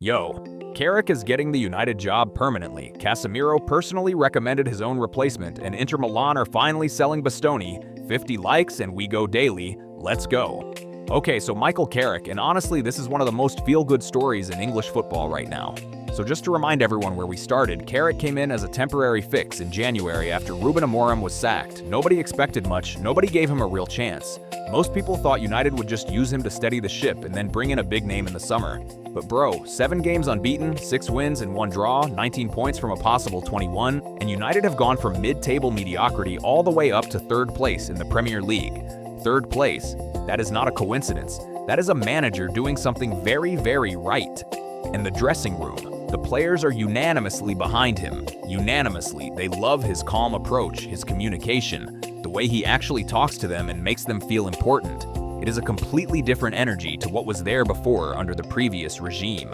Yo, Carrick is getting the United job permanently. Casemiro personally recommended his own replacement, and Inter Milan are finally selling Bastoni. 50 likes and we go daily. Let's go. Okay, so Michael Carrick, and honestly, this is one of the most feel-good stories in English football right now. So just to remind everyone where we started, Carrick came in as a temporary fix in January after Ruben Amorim was sacked. Nobody expected much, nobody gave him a real chance. Most people thought United would just use him to steady the ship and then bring in a big name in the summer. But bro, 7 games unbeaten, 6 wins and 1 draw, 19 points from a possible 21, and United have gone from mid-table mediocrity all the way up to 3rd place in the Premier League. 3rd place? That is not a coincidence. That is a manager doing something very, very right. In the dressing room, the players are unanimously behind him. Unanimously, they love his calm approach, his communication, the way he actually talks to them and makes them feel important. It is a completely different energy to what was there before under the previous regime.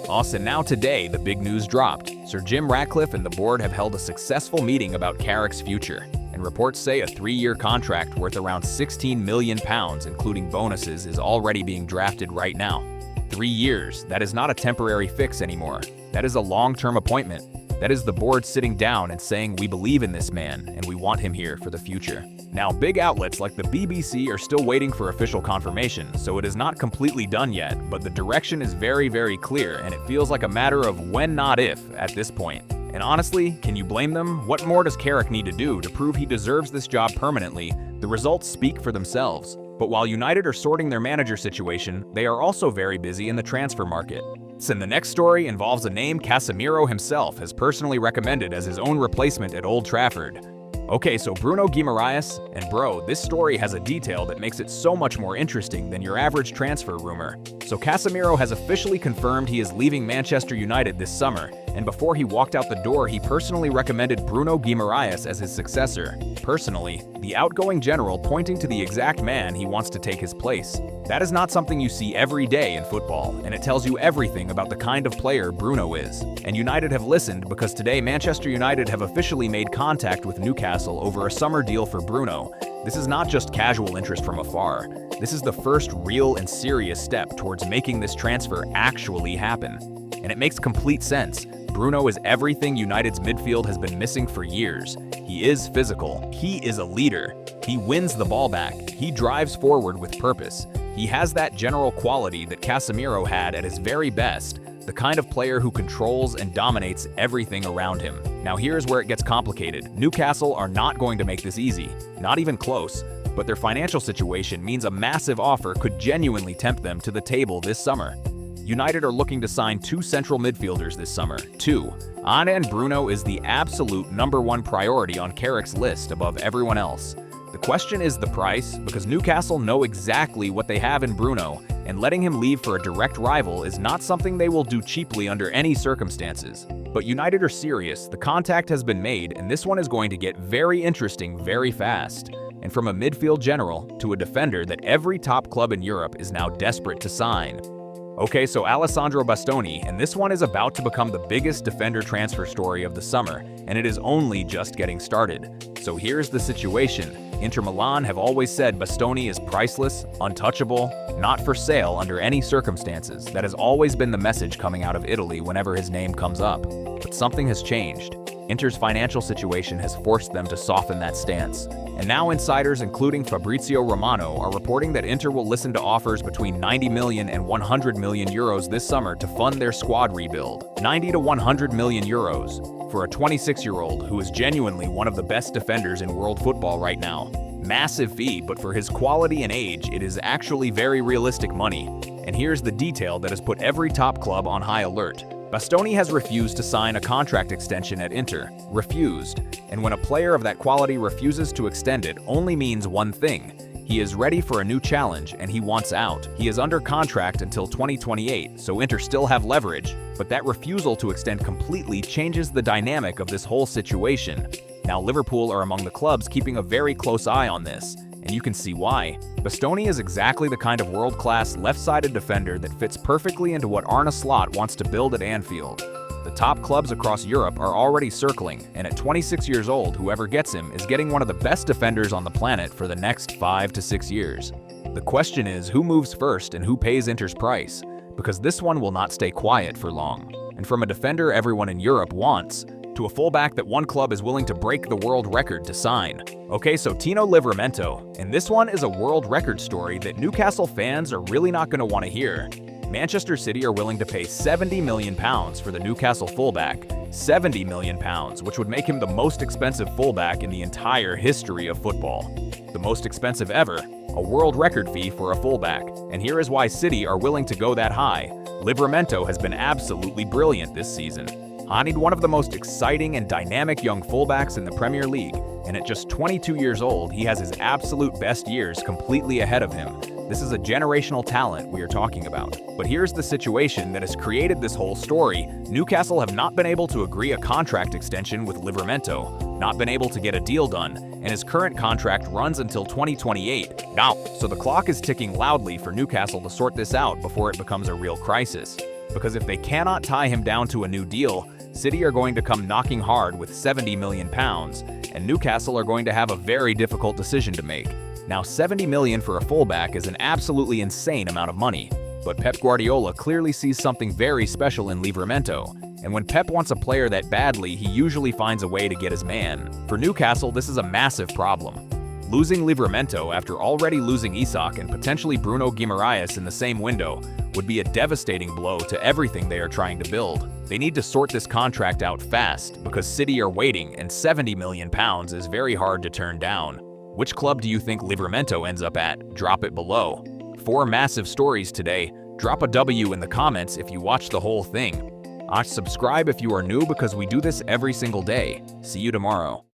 And now today, the big news dropped. Sir Jim Ratcliffe and the board have held a successful meeting about Carrick's future, and reports say a 3-year contract worth around £16 million, including bonuses, is already being drafted right now. 3 years, that is not a temporary fix anymore. That is a long-term appointment. That is the board sitting down and saying, we believe in this man and we want him here for the future. Now, big outlets like the BBC are still waiting for official confirmation, so it is not completely done yet, but the direction is very, very clear, and it feels like a matter of when, not if, at this point. And honestly, can you blame them? What more does Carrick need to do to prove he deserves this job permanently? The results speak for themselves. But while United are sorting their manager situation, they are also very busy in the transfer market. And the next story involves a name Casemiro himself has personally recommended as his own replacement at Old Trafford. Okay, so Bruno Guimaraes, and bro, this story has a detail that makes it so much more interesting than your average transfer rumor. So Casemiro has officially confirmed he is leaving Manchester United this summer, and before he walked out the door, he personally recommended Bruno Guimaraes as his successor. Personally, the outgoing general pointing to the exact man he wants to take his place. That is not something you see every day in football, and it tells you everything about the kind of player Bruno is. And United have listened because today Manchester United have officially made contact with Newcastle over a summer deal for Bruno. This is not just casual interest from afar. This is the first real and serious step towards making this transfer actually happen. And it makes complete sense. Bruno is everything United's midfield has been missing for years. He is physical. He is a leader. He wins the ball back. He drives forward with purpose. He has that general quality that Casemiro had at his very best, the kind of player who controls and dominates everything around him. Now here's where it gets complicated. Newcastle are not going to make this easy, not even close, but their financial situation means a massive offer could genuinely tempt them to the table this summer. United are looking to sign 2 central midfielders this summer. 2. And Bruno is the absolute #1 priority on Carrick's list above everyone else. The question is the price, because Newcastle know exactly what they have in Bruno, and letting him leave for a direct rival is not something they will do cheaply under any circumstances. But United are serious, the contact has been made, and this one is going to get very interesting very fast. And from a midfield general to a defender that every top club in Europe is now desperate to sign. Okay, so Alessandro Bastoni, and this one is about to become the biggest defender transfer story of the summer, and it is only just getting started. So here's the situation. Inter Milan have always said Bastoni is priceless, untouchable, not for sale under any circumstances. That has always been the message coming out of Italy whenever his name comes up. But something has changed. Inter's financial situation has forced them to soften that stance. And now insiders, including Fabrizio Romano, are reporting that Inter will listen to offers between 90 million and 100 million euros this summer to fund their squad rebuild. 90 to 100 million euros for a 26-year-old who is genuinely one of the best defenders in world football right now. Massive fee, but for his quality and age, it is actually very realistic money. And here's the detail that has put every top club on high alert. Bastoni has refused to sign a contract extension at Inter. Refused. And when a player of that quality refuses to extend it, only means one thing. He is ready for a new challenge and he wants out. He is under contract until 2028, so Inter still have leverage. But that refusal to extend completely changes the dynamic of this whole situation. Now Liverpool are among the clubs keeping a very close eye on this. And you can see why. Bastoni is exactly the kind of world-class left-sided defender that fits perfectly into what Arne Slot wants to build at Anfield. The top clubs across Europe are already circling, and at 26 years old, whoever gets him is getting one of the best defenders on the planet for the next 5 to 6 years. The question is, who moves first and who pays Inter's price? because this one will not stay quiet for long. And from a defender everyone in Europe wants, to a fullback that one club is willing to break the world record to sign. Okay, so Tino Livramento, and this one is a world record story that Newcastle fans are really not going to want to hear. Manchester City are willing to pay £70 million for the Newcastle fullback, £70 million, which would make him the most expensive fullback in the entire history of football. The most expensive ever, a world record fee for a fullback, and here is why City are willing to go that high. Livramento has been absolutely brilliant this season. Honored one of the most exciting and dynamic young fullbacks in the Premier League, and at just 22 years old, he has his absolute best years completely ahead of him. This is a generational talent we are talking about. But here's the situation that has created this whole story. Newcastle have not been able to agree a contract extension with Livramento, not been able to get a deal done, and his current contract runs until 2028. Now, so the clock is ticking loudly for Newcastle to sort this out before it becomes a real crisis. Because if they cannot tie him down to a new deal, City are going to come knocking hard with £70 million, and Newcastle are going to have a very difficult decision to make. Now, £70 million for a fullback is an absolutely insane amount of money, but Pep Guardiola clearly sees something very special in Livramento, and when Pep wants a player that badly, he usually finds a way to get his man. For Newcastle, this is a massive problem. Losing Livramento after already losing Isak and potentially Bruno Guimaraes in the same window would be a devastating blow to everything they are trying to build. They need to sort this contract out fast because City are waiting, and £70 million is very hard to turn down. Which club do you think Livramento ends up at? Drop it below. 4 massive stories today. Drop a W in the comments if you watched the whole thing. Subscribe if you are new because we do this every single day. See you tomorrow.